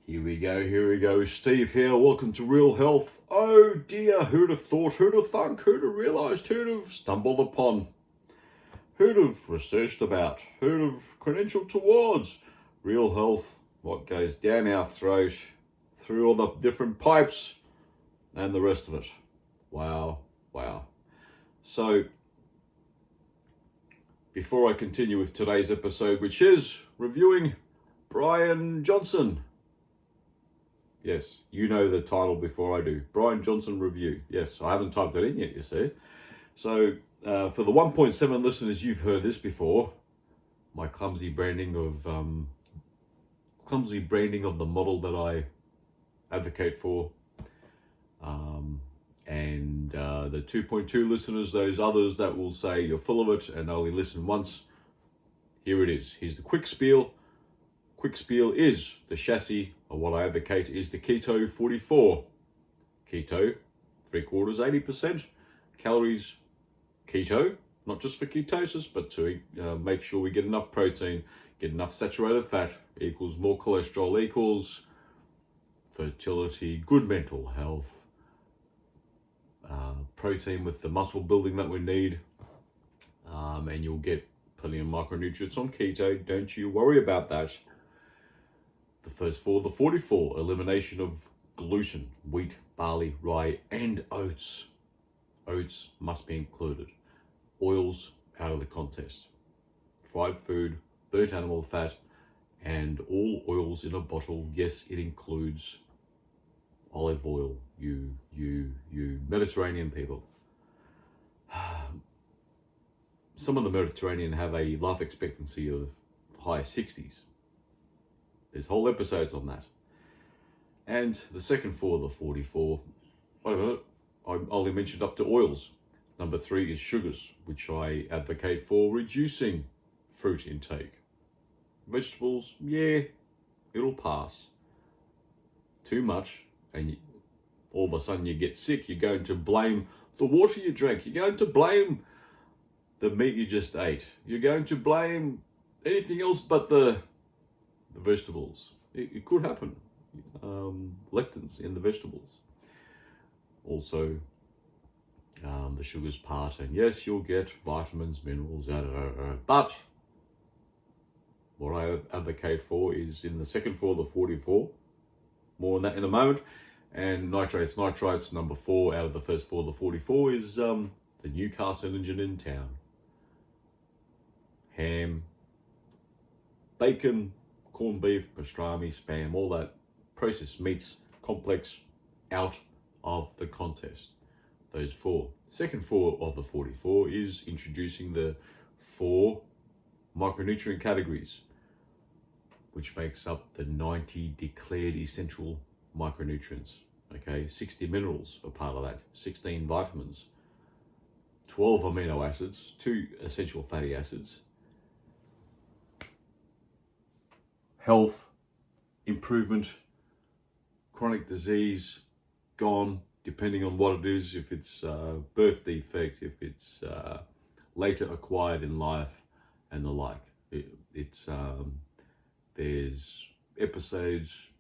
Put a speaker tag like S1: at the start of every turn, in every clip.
S1: Here we go. Steve here. Welcome to Real Health. Oh dear, who'd have thought, who'd have thunk, who'd have realised, who'd have stumbled upon, who'd have researched about, who'd have credentialed towards real health, what goes down our throat, through all the different pipes, and the rest of it. Wow. So, before I continue with today's episode, which is reviewing Bryan Johnson. Yes, you know the title before I do. Bryan Johnson review. Yes, I haven't typed it in yet, you see. So, for the 1.7 listeners, you've heard this before. My clumsy branding of the model that I advocate for. And the 2.2 listeners, those others that will say you're full of it and only listen once. Here it is. Here's the quick spiel. Quick spiel is the chassis of what I advocate is the Keto 44. Keto, 3/4, 80%. Calories, keto, not just for ketosis, but to make sure we get enough protein, get enough saturated fat, equals more cholesterol, equals fertility, good mental health, protein with the muscle building that we need, and you'll get plenty of micronutrients on keto. Don't you worry about that. The first four, the 44, elimination of gluten, wheat, barley, rye, and oats. Oats must be included. Oils out of the contest. Fried food, burnt animal fat, and all oils in a bottle. Yes, it includes olive oil. You Mediterranean people. Some of the Mediterranean have a life expectancy of high 60s. There's whole episodes on that. And the second four, the 44, wait a minute, I only mentioned up to oils. Number 3 is sugars, which I advocate for reducing fruit intake. Vegetables, yeah, it'll pass. Too much, and all of a sudden you get sick. You're going to blame the water you drank. You're going to blame the meat you just ate. You're going to blame anything else but the vegetables. It could happen. Lectins in the vegetables. Also, the sugars part, and yes, you'll get vitamins, minerals, but what I advocate for is in the second four, the 44. More on that in a moment. And nitrates, number 4 out of the first four, the 44 is the new carcinogen in town. Ham, bacon, corned beef, pastrami, spam, all that processed meats, complex, out of the contest. Those 4. Second 4 of the 44 is introducing the 4 micronutrient categories, which makes up the 90 declared essential micronutrients. Okay, 60 minerals are part of that, 16 vitamins, 12 amino acids, 2 essential fatty acids. Health, improvement, chronic disease, gone, depending on what it is, if it's birth defect, if it's later acquired in life, and the like. There's episodes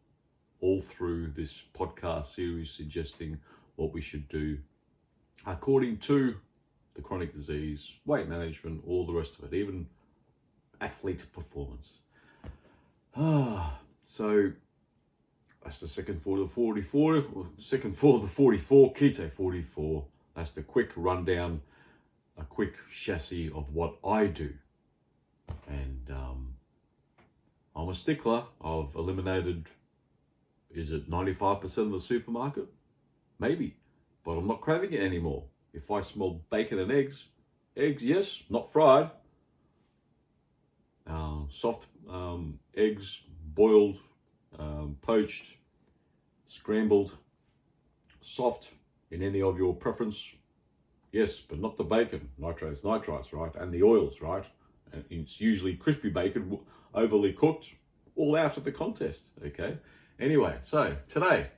S1: all through this podcast series suggesting what we should do according to the chronic disease, weight management, all the rest of it, even athlete performance. So that's the second for the 44, or second for the 44, Keto 44. That's the quick rundown, a quick chassis of what I do. And I'm a stickler. I've eliminated, is it 95% of the supermarket? Maybe, but I'm not craving it anymore. If I smell bacon and eggs, yes, not fried. Soft eggs, boiled, poached, scrambled, soft in any of your preference. Yes, but not the bacon, nitrates, right? And the oils, right? And it's usually crispy bacon, overly cooked, all out of the contest, okay? Anyway, so today,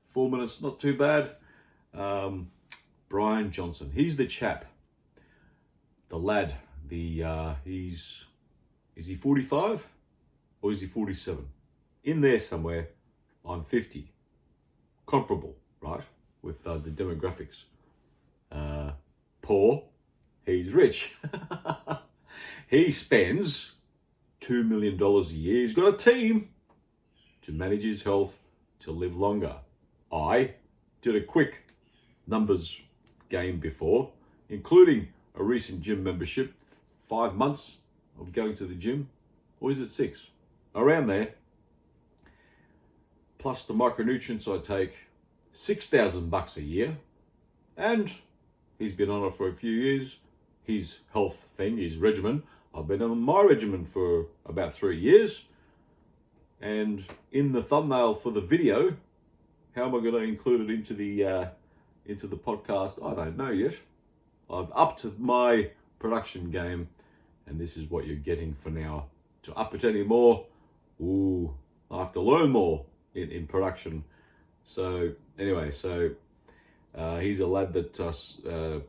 S1: 4 minutes, not too bad. Bryan Johnson, he's the chap, the lad, is he 45 or is he 47? in there somewhere, I'm 50. Comparable, right, with the demographics. Poor, he's rich. He spends $2 million a year. He's got a team to manage his health to live longer. I did a quick numbers game before, including a recent gym membership, 5 months of going to the gym, or is it 6? Around there. Plus the micronutrients I take, $6,000 a year, and he's been on it for a few years. His health thing, his regimen. I've been on my regimen for about 3 years. And in the thumbnail for the video, how am I going to include it into the podcast? I don't know yet. I've upped my production game, and this is what you're getting for now. To up it any more, I have to learn more in production. So anyway, he's a lad that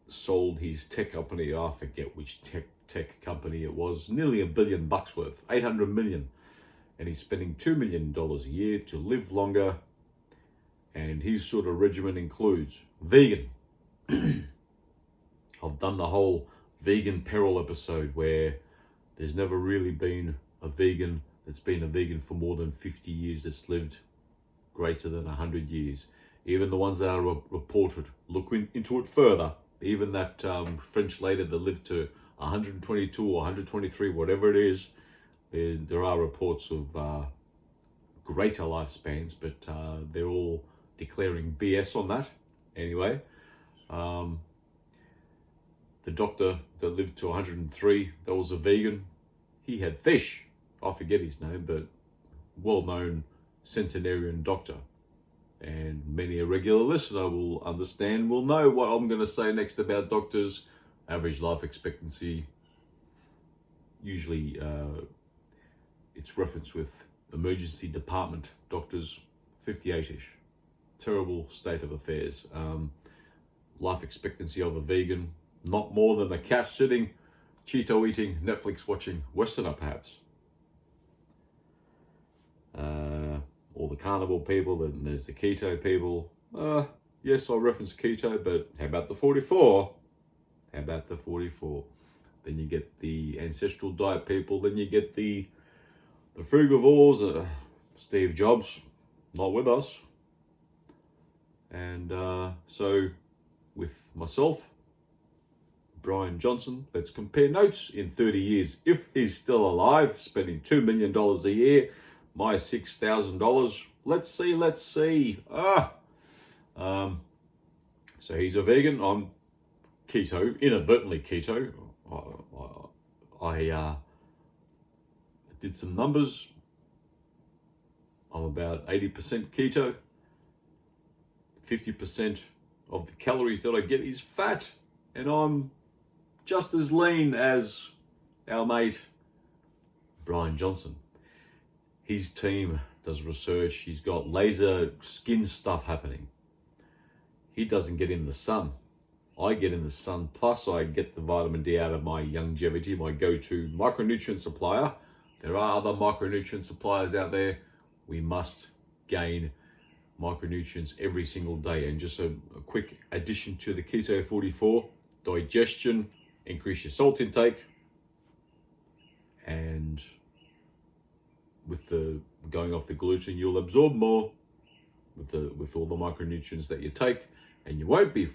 S1: sold his tech company. I forget which tech company it was. Nearly $1 billion worth, 800 million, and he's spending $2 million a year to live longer. And his sort of regimen includes vegan. I've done the whole vegan peril episode where there's never really been a vegan that's been a vegan for more than 50 years that's lived greater than 100 years. Even the ones that are reported, look into it further. Even that French lady that lived to 122 or 123, whatever it is, there are reports of greater lifespans, but they're all declaring BS on that. Anyway, the doctor that lived to 103, that was a vegan. He had fish. I forget his name, but well-known centenarian doctor. And many a regular listener will understand, will know what I'm going to say next about doctors. Average life expectancy, usually it's referenced with emergency department doctors, 58-ish. Terrible state of affairs. Life expectancy of a vegan, not more than a couch sitting, Cheeto eating, Netflix watching Westerner perhaps. All the carnivore people, then there's the keto people. Yes, I reference keto, but how about the 44? How about the 44? Then you get the ancestral diet people, then you get the frugivores, Steve Jobs, not with us. And so with myself, Bryan Johnson, let's compare notes in 30 years. If he's still alive, spending $2 million a year, my $6,000, let's see. So he's a vegan, I'm keto, inadvertently keto. I did some numbers. I'm about 80% keto. 50% of the calories that I get is fat, and I'm just as lean as our mate Bryan Johnson. His team does research. He's got laser skin stuff happening. He doesn't get in the sun. I get in the sun, plus I get the vitamin D out of my longevity, my go-to micronutrient supplier. There are other micronutrient suppliers out there. We must gain micronutrients every single day. And just a quick addition to the Keto 44, digestion, increase your salt intake, and with the going off the gluten, you'll absorb more with all the micronutrients that you take, and you won't be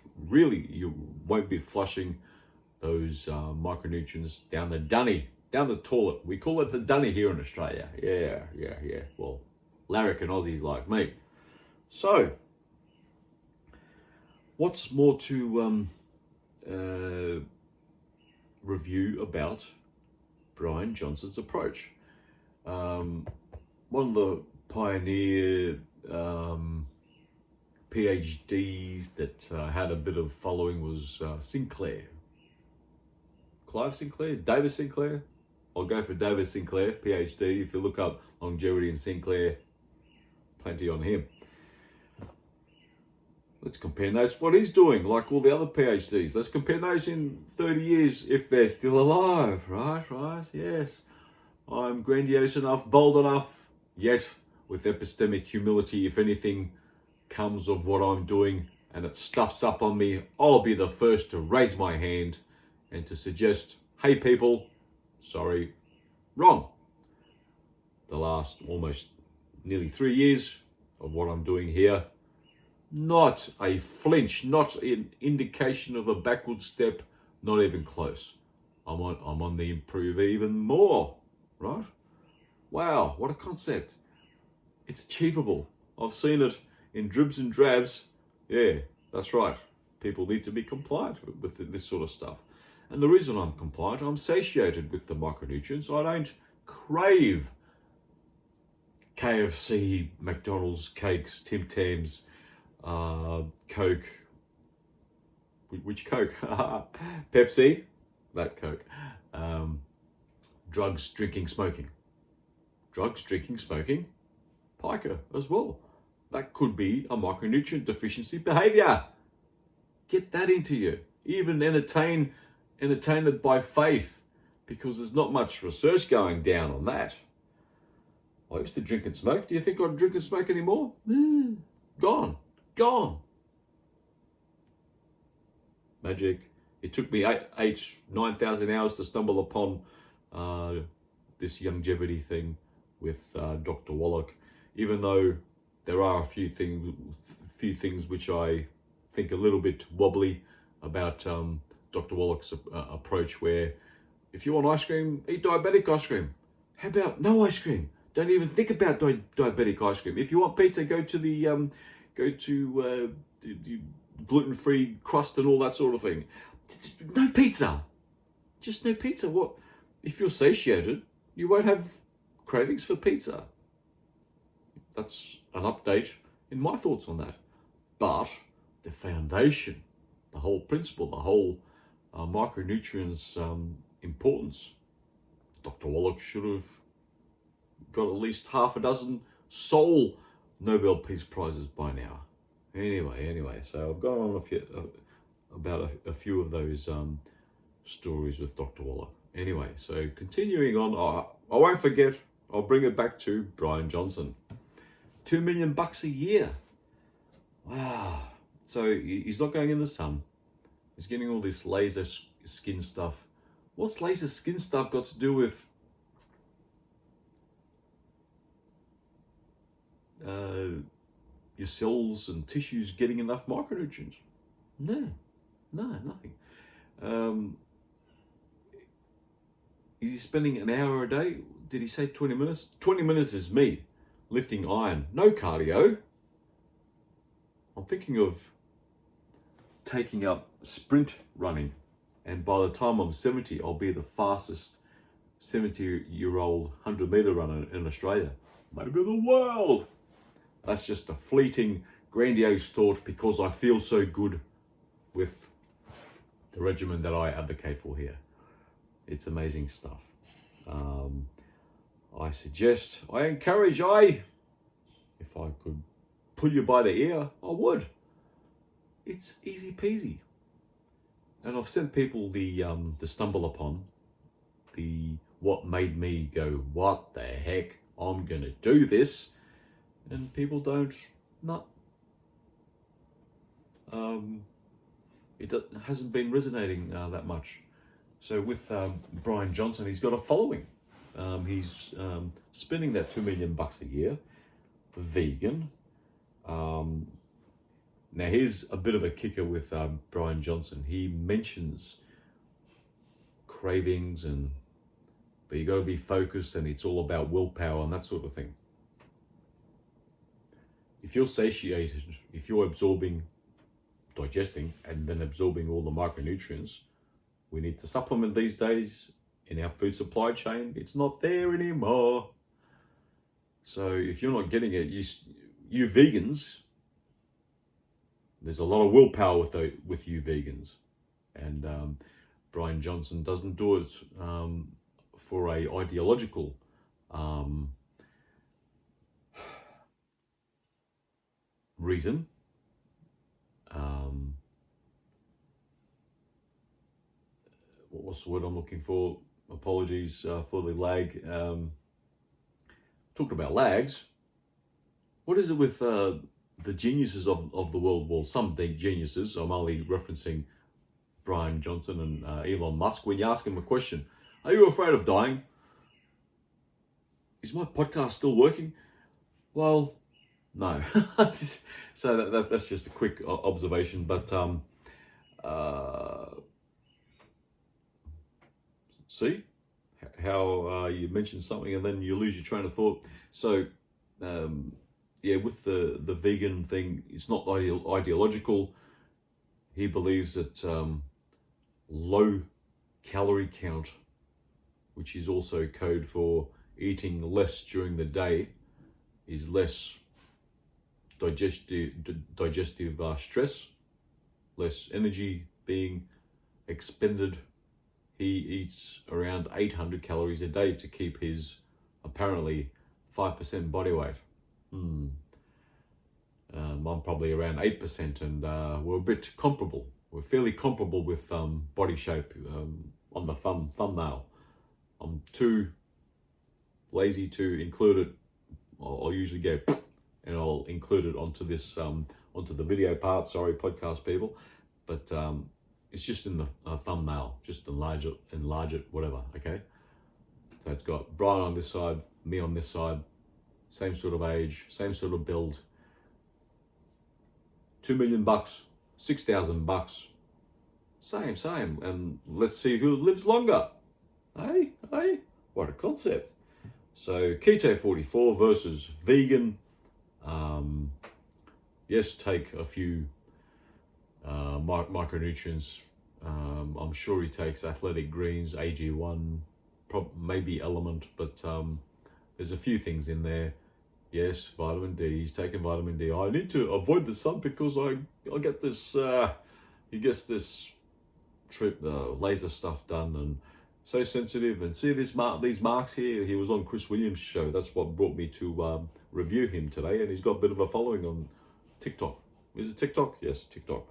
S1: flushing those micronutrients down the dunny, down the toilet. We call it the dunny here in Australia. Yeah. Well, larrikin Aussies like me. So, what's more to review about Bryan Johnson's approach? One of the pioneer PhDs that had a bit of following was Sinclair. Clive Sinclair? David Sinclair? I'll go for David Sinclair, PhD. If you look up longevity in Sinclair, plenty on him. Let's compare notes what he's doing, like all the other PhDs. Let's compare notes in 30 years if they're still alive, right? Yes. I'm grandiose enough, bold enough Yet, with epistemic humility, if anything comes of what I'm doing and it stuffs up on me, I'll be the first to raise my hand and to suggest, hey people, sorry, wrong. The last almost nearly 3 years of what I'm doing here, not a flinch, not an indication of a backward step, not even close. I'm on the improve even more, right? Wow, what a concept. It's achievable. I've seen it in dribs and drabs. Yeah, that's right. People need to be compliant with this sort of stuff. And the reason I'm compliant, I'm satiated with the micronutrients. I don't crave KFC, McDonald's, cakes, Tim Tams, Coke. Which Coke? Pepsi, that Coke. Drugs, drinking, smoking. Drugs, drinking, smoking, pica as well. That could be a micronutrient deficiency behavior. Get that into you. Even entertain it by faith, because there's not much research going down on that. I used to drink and smoke. Do you think I'd drink and smoke anymore? Gone. Magic. It took me 9,000 hours to stumble upon this longevity thing with Dr. Wallach, even though there are a few things which I think a little bit wobbly about Dr. Wallach's approach, where if you want ice cream, eat diabetic ice cream. How about no ice cream? Don't even think about diabetic ice cream. If you want pizza, go to the gluten-free crust and all that sort of thing. No pizza. Just no pizza. What? If you're satiated, you won't have cravings for pizza. That's an update in my thoughts on that. But the foundation, the whole principle, the whole micronutrients importance, Dr. Wallach should have got at least half a dozen sole Nobel Peace Prizes by now. Anyway, so I've gone on about a few of those stories with Dr. Wallach. Anyway, so continuing on, I won't forget, I'll bring it back to Bryan Johnson. $2 million a year. Wow. So he's not going in the sun. He's getting all this laser skin stuff. What's laser skin stuff got to do with your cells and tissues getting enough micronutrients? No, nothing. Is he spending an hour a day? Did he say 20 minutes? 20 minutes is me lifting iron. No cardio. I'm thinking of taking up sprint running. And by the time I'm 70, I'll be the fastest 70-year-old 100-meter runner in Australia. Maybe the world. That's just a fleeting, grandiose thought because I feel so good with the regimen that I advocate for here. It's amazing stuff. I encourage, if I could pull you by the ear, I would. It's easy peasy. And I've sent people the stumble upon, what made me go, what the heck, I'm gonna do this. And people don't, it hasn't been resonating that much. So with Bryan Johnson, he's got a following. He's spending that $2 million a year, vegan. Now here's a bit of a kicker with Bryan Johnson. He mentions cravings but you got to be focused, and it's all about willpower and that sort of thing. If you're satiated, if you're digesting, and then absorbing all the micronutrients we need to supplement these days in our food supply chain, it's not there anymore. So if you're not getting it, you vegans, there's a lot of willpower with you vegans. And Bryan Johnson doesn't do it for a ideological reason. What's the word I'm looking for? Apologies for the lag. talked about lags. What is it with the geniuses of the world? Well, some geniuses. I'm only referencing Bryan Johnson and Elon Musk. When you ask them a question, are you afraid of dying? Is my podcast still working? Well, no. So that's just a quick observation. But see how you mention something and then you lose your train of thought. So yeah, with the vegan thing, it's not ideological. He believes that low calorie count, which is also code for eating less during the day, is less digestive stress, less energy being expended. He eats around 800 calories a day to keep his apparently 5% body weight. I'm probably around 8%, and we're a bit comparable. We're fairly comparable with body shape on the thumbnail. I'm too lazy to include it. I'll usually go and I'll include it onto this onto the video part. Sorry, podcast people, but it's just in the thumbnail. Just enlarge it, whatever. Okay. So it's got Bryan on this side, me on this side, same sort of age, same sort of build. $2 million, $6,000, same, and let's see who lives longer. Hey, what a concept. So Keto 44 versus vegan. Yes, take a few micronutrients. I'm sure he takes Athletic Greens, AG1, maybe Element, but there's a few things in there. Yes, vitamin D. He's taking vitamin D. I need to avoid the sun because I get this. He gets this laser stuff done, and so sensitive. And see these marks here. He was on Chris Williams' show. That's what brought me to review him today, and he's got a bit of a following on TikTok. Is it TikTok? Yes, TikTok.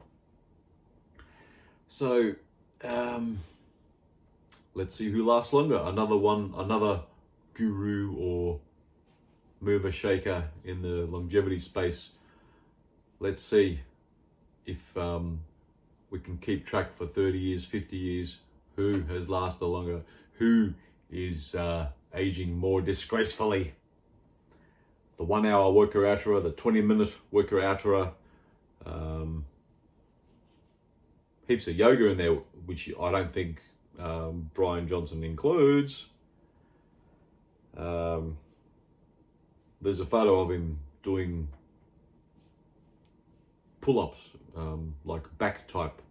S1: So let's see who lasts longer. Another guru or mover shaker in the longevity space. Let's see if we can keep track for 30 years, 50 years, who has lasted longer, who is aging more disgracefully. The 1 hour worker outerer, the 20-minute worker outerer, heaps of yoga in there, which I don't think Bryan Johnson includes. There's a photo of him doing pull-ups, like back type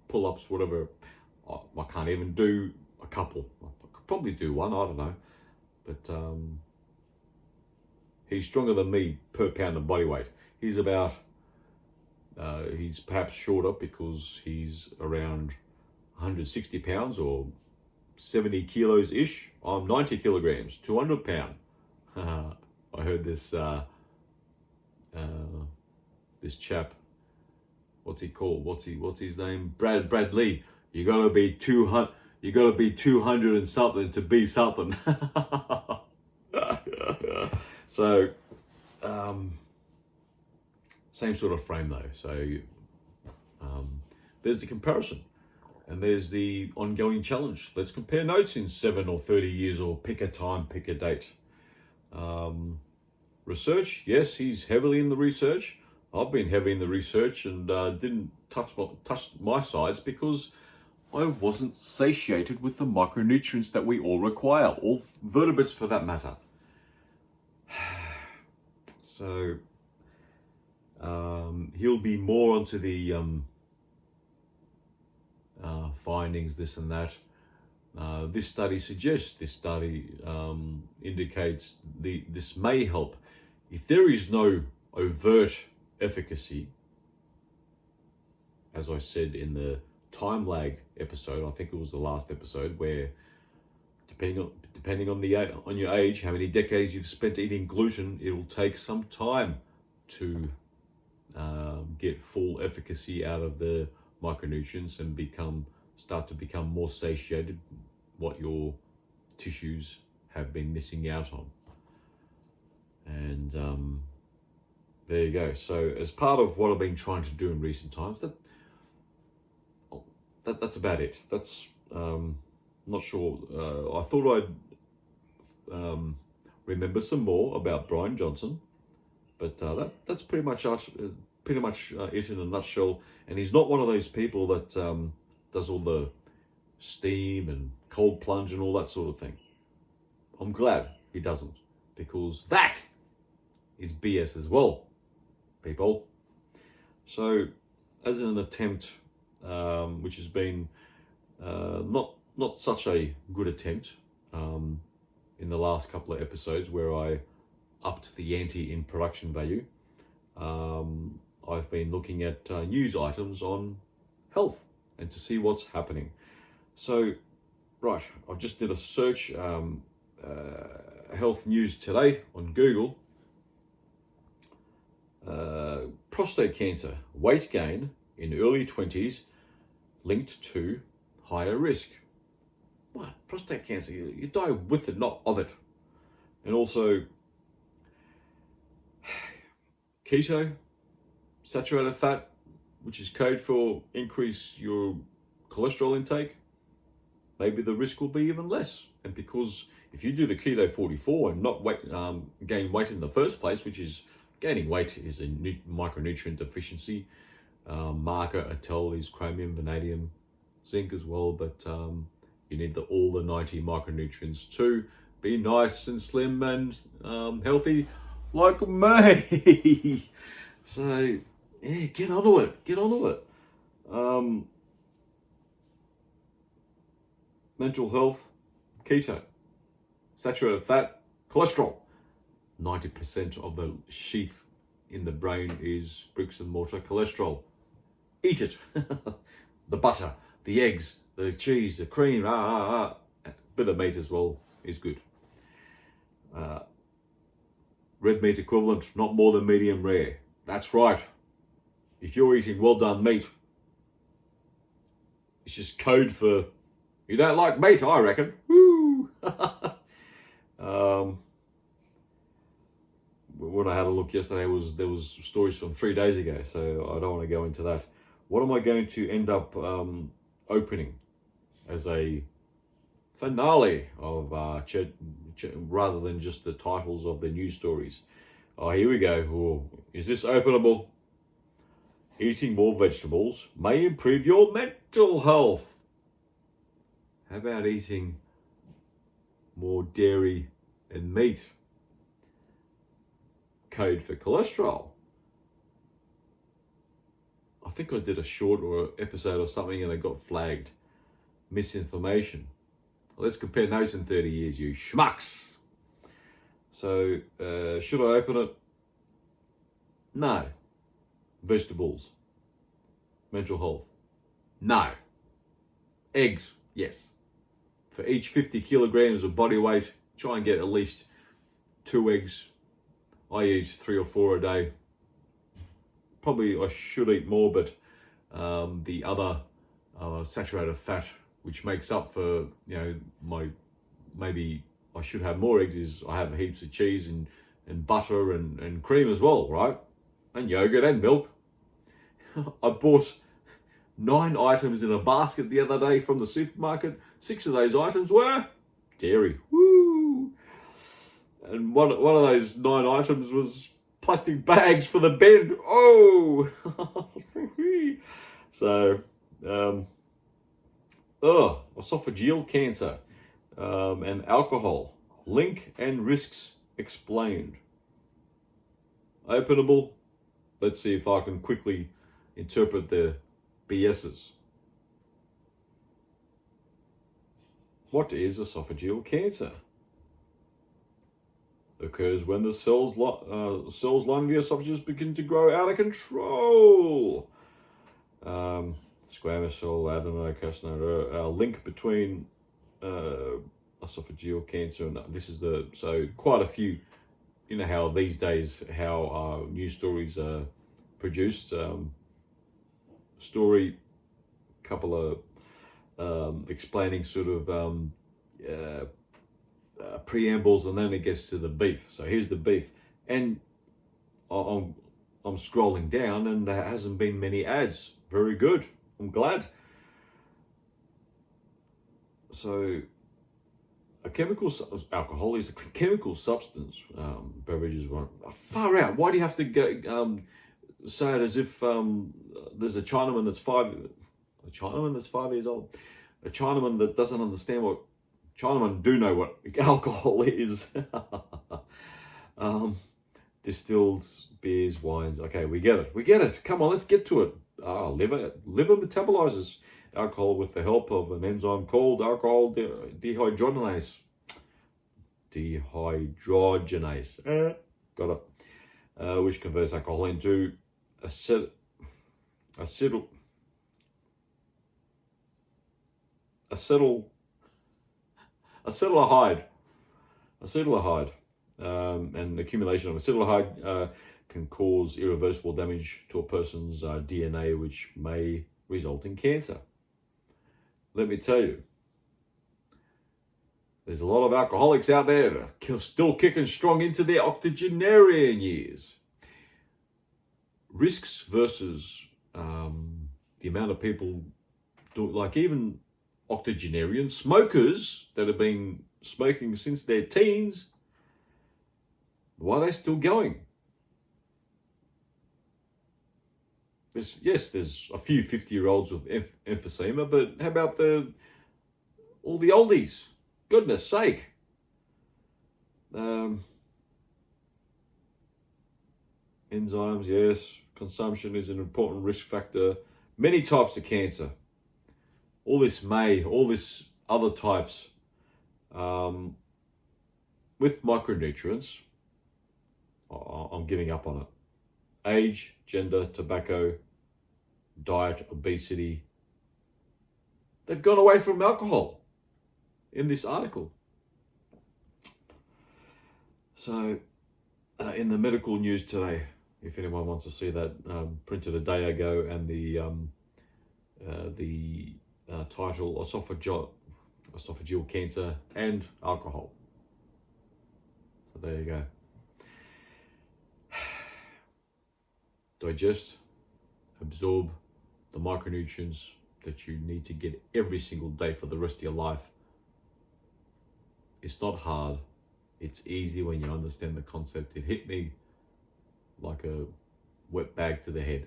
S1: pull-ups, whatever. I can't even do a couple. I could probably do one, I don't know. But he's stronger than me per pound of body weight. He's perhaps shorter because he's around 160 pounds or 70 kilos-ish. I'm 90 kilograms, 200 pound. I heard this this chap, what's he called? What's his name? Brad Lee. You gotta be 200. You gotta be 200 and something to be something. So, same sort of frame though. So, there's the comparison, and there's the ongoing challenge. Let's compare notes in 7 or 30 years, or pick a time, pick a date. Research, yes, he's heavily in the research. I've been heavy in the research and didn't touch my sides because I wasn't satiated with the micronutrients that we all require, all vertebrates for that matter. So he'll be more onto the findings, this and that. This study indicates this may help. If there is no overt efficacy, as I said in the time lag episode, I think it was the last episode, where depending on your age, how many decades you've spent eating gluten, it will take some time to get full efficacy out of the micronutrients and start to become more satiated, what your tissues have been missing out on. And there you go. So as part of what I've been trying to do in recent times, that's about it. That's not sure. I thought I'd remember some more about Bryan Johnson, but that's pretty much it in a nutshell. And he's not one of those people that does all the steam and cold plunge and all that sort of thing. I'm glad he doesn't, because that is BS as well, people. So, as an attempt, which has been not such a good attempt in the last couple of episodes, where I upped the ante in production value, I've been looking at news items on health and to see what's happening. So, right, I just did a search, health news today on Google. Prostate cancer, weight gain in early 20s linked to higher risk. What? Prostate cancer, you die with it, not of it. And also, keto, saturated fat, which is code for increase your cholesterol intake, maybe the risk will be even less. And because if you do the keto 44 and not gain weight in the first place, which is gaining weight is a micronutrient deficiency marker. ATEL is chromium, vanadium, zinc as well, but you need all the 90 micronutrients to be nice and slim and healthy like me. So yeah, get onto it. Mental health, keto, saturated fat, cholesterol. 90% of the sheath in the brain is bricks and mortar cholesterol. Eat it. The butter, the eggs, the cheese, the cream, bit of meat as well is good. Red meat equivalent, not more than medium rare. That's right. If you're eating well done meat, it's just code for you don't like meat, I reckon. Woo! When I had a look yesterday, there was stories from 3 days ago, so I don't want to go into that. What am I going to end up opening as a finale of rather than just the titles of the news stories? Oh, here we go. Oh, is this openable? Eating more vegetables may improve your mental health. How about eating more dairy and meat? Code for cholesterol. I think I did a short or episode or something and it got flagged. Misinformation. Let's compare notes in 30 years, you schmucks. So, should I open it? No. Vegetables. Mental health. No. Eggs. Yes. For each 50 kilograms of body weight, try and get at least 2 eggs. I eat 3 or 4 a day. Probably I should eat more, but the other saturated fat, which makes up for, maybe I should have more eggs, is I have heaps of cheese and butter and cream as well, right? And yogurt and milk. I bought 9 items in a basket the other day from the supermarket. 6 of those items were dairy. Woo! And one of those 9 items was plastic bags for the bed. Oh! So, esophageal cancer and alcohol. Link and risks explained. Openable. Let's see if I can quickly interpret the BS's. What is esophageal cancer? Occurs when the cells lining the esophagus begin to grow out of control. Squamous cell adenocarcinoma, link between esophageal cancer and this is so quite a few. You know how these days news stories are produced. Story, couple of explaining sort of preambles, and then it gets to the beef. So here's the beef. And I'm scrolling down and there hasn't been many ads. Very good. I'm glad. So alcohol is a chemical substance. Beverages won't. Far out. Why do you have to go say it as if there's a Chinaman that's 5 years old, a Chinaman that doesn't understand what Chinamen do know what alcohol is. Distilled beers, wines. Okay, we get it. Come on, let's get to it. Liver metabolizes alcohol with the help of an enzyme called alcohol dehydrogenase. Got it. Which converts alcohol into acetaldehyde. And accumulation of acetaldehyde can cause irreversible damage to a person's DNA, which may result in cancer. Let me tell you, there's a lot of alcoholics out there that are still kicking strong into their octogenarian years. Risks versus the amount of people like even octogenarian smokers that have been smoking since their teens. Why are they still going? There's a few 50-year-olds with emphysema, but how about all the oldies? Goodness sake. Enzymes, yes. Consumption is an important risk factor. Many types of cancer. All this other types. With micronutrients, I'm giving up on it. Age, gender, tobacco, diet, obesity. They've gone away from alcohol in this article. So, in the medical news today, if anyone wants to see that, printed a day ago, and the title, esophageal cancer and alcohol. So there you go. Digest, absorb the micronutrients that you need to get every single day for the rest of your life. It's not hard. It's easy when you understand the concept. It hit me like a wet bag to the head.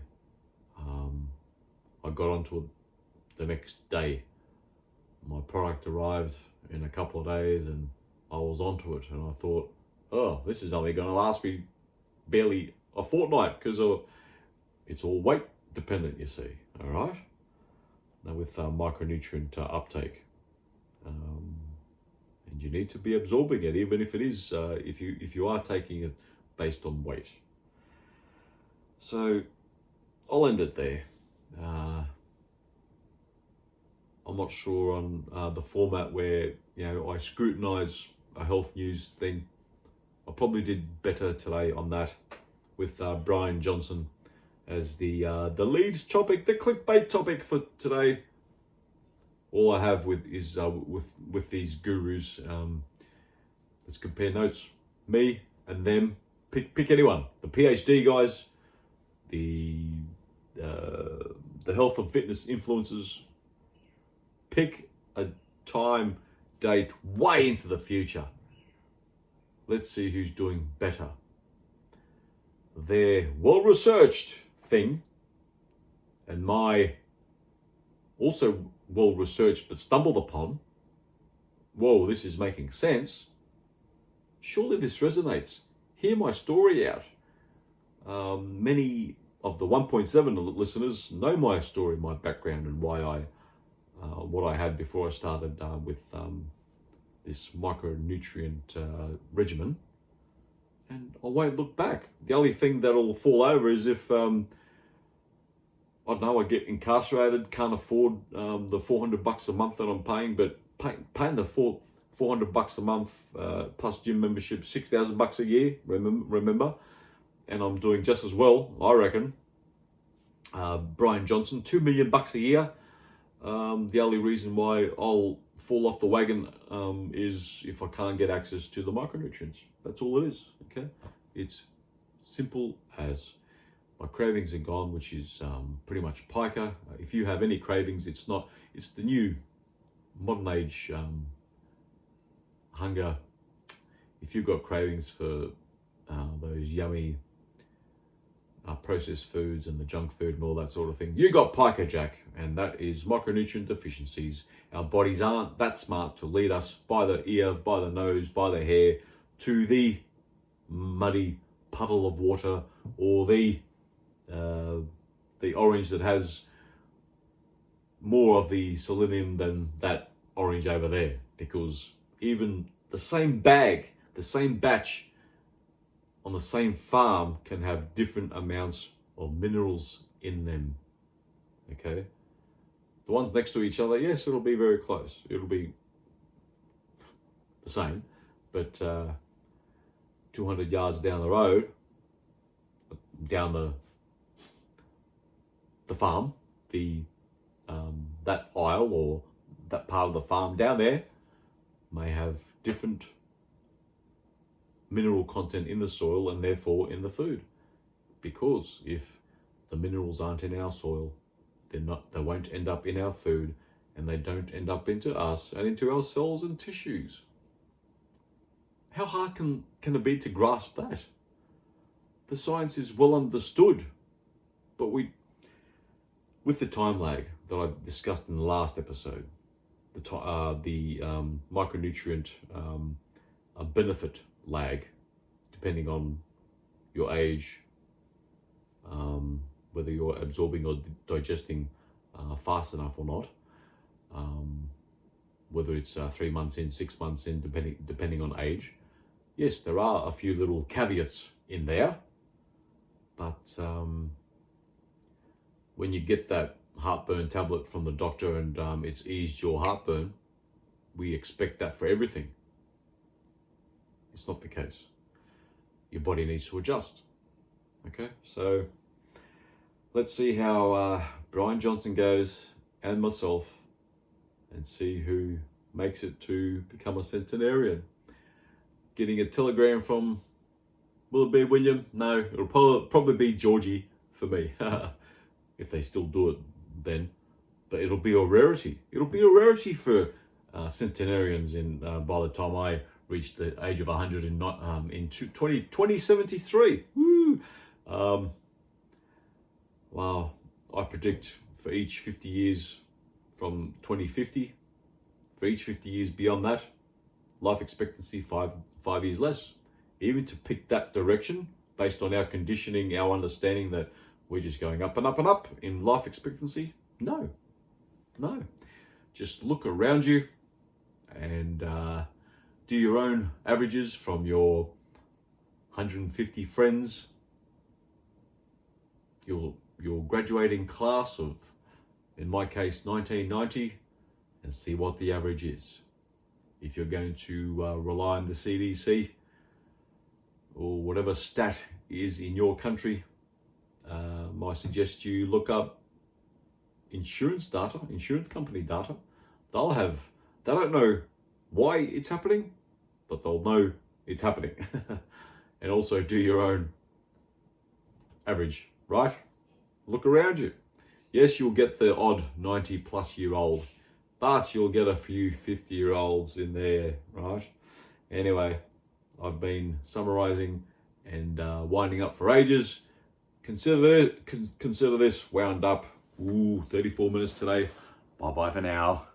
S1: I got onto it the next day. My product arrived in a couple of days and I was onto it, and I thought, oh, this is only going to last me barely a fortnight, because it's all weight dependent, you see. All right. Now with micronutrient uptake, and you need to be absorbing it, even if it is if you are taking it based on weight. So I'll end it there. I'm not sure on the format where I scrutinise a health news thing. I probably did better today on that with Bryan Johnson as the lead topic, the clickbait topic for today. All I have with these gurus. Let's compare notes. Me and them. Pick anyone. The PhD guys, the health and fitness influencers. Pick a time, date way into the future. Let's see who's doing better. Their well-researched thing and my also well-researched but stumbled upon, whoa, this is making sense. Surely this resonates. Hear my story out. Many of the 1.7 listeners know my story, my background, and why what I had before I started with this micronutrient regimen. And I won't look back. The only thing that'll fall over is if, I don't know, I get incarcerated, can't afford the $400 a month that I'm paying, but paying the $400 a month plus gym membership, $6,000 a year, remember? And I'm doing just as well, I reckon. Bryan Johnson, $2 million a year. The only reason why I'll fall off the wagon is if I can't get access to the micronutrients. That's all it is, okay? It's simple as my cravings are gone, which is pretty much pica. If you have any cravings, it's the new modern age hunger. If you've got cravings for those yummy processed foods and the junk food and all that sort of thing, you got pica, Jack, and that is micronutrient deficiencies. Our bodies aren't that smart to lead us by the ear, by the nose, by the hair to the muddy puddle of water, or the orange that has more of the selenium than that orange over there, because even the same bag, the same batch on the same farm can have different amounts of minerals in them. Okay, the ones next to each other, yes, it'll be very close, it'll be the same, but 200 yards down the road, down the farm, that aisle or that part of the farm down there may have different mineral content in the soil and therefore in the food. Because if the minerals aren't in our soil, they won't end up in our food, and they don't end up into us and into our cells and tissues. How hard can it be to grasp that? The science is well understood, but with the time lag that I discussed in the last episode, the micronutrient benefit lag, depending on your age, whether you're absorbing or digesting fast enough or not, whether it's 3 months in, 6 months in, depending on age. Yes, there are a few little caveats in there, but when you get that heartburn tablet from the doctor and it's eased your heartburn, we expect that for everything. It's not the case. Your body needs to adjust. Okay, so let's see how Bryan Johnson goes and myself, and see who makes it to become a centenarian. Getting a telegram from, will it be William? No, it'll probably be Georgie for me, if they still do it then. But it'll be a rarity. It'll be a rarity for centenarians by the time I reach the age of 100 in 2073. Woo! Wow, I predict for each 50 years from 2050, for each 50 years beyond that, life expectancy five years less. Even to pick that direction based on our conditioning, our understanding that we're just going up and up and up in life expectancy. No. Just look around you and do your own averages from your 150 friends, your graduating class of, in my case, 1990, and see what the average is. If you're going to rely on the CDC or whatever stat is in your country, I suggest you look up insurance company data. They don't know why it's happening, but they'll know it's happening. And also do your own average, right? Look around you. Yes, you'll get the odd 90 plus year old, but you'll get a few 50-year-olds in there, right? Anyway, I've been summarizing and winding up for ages. Consider this wound up. 34 minutes today. Bye-bye for now.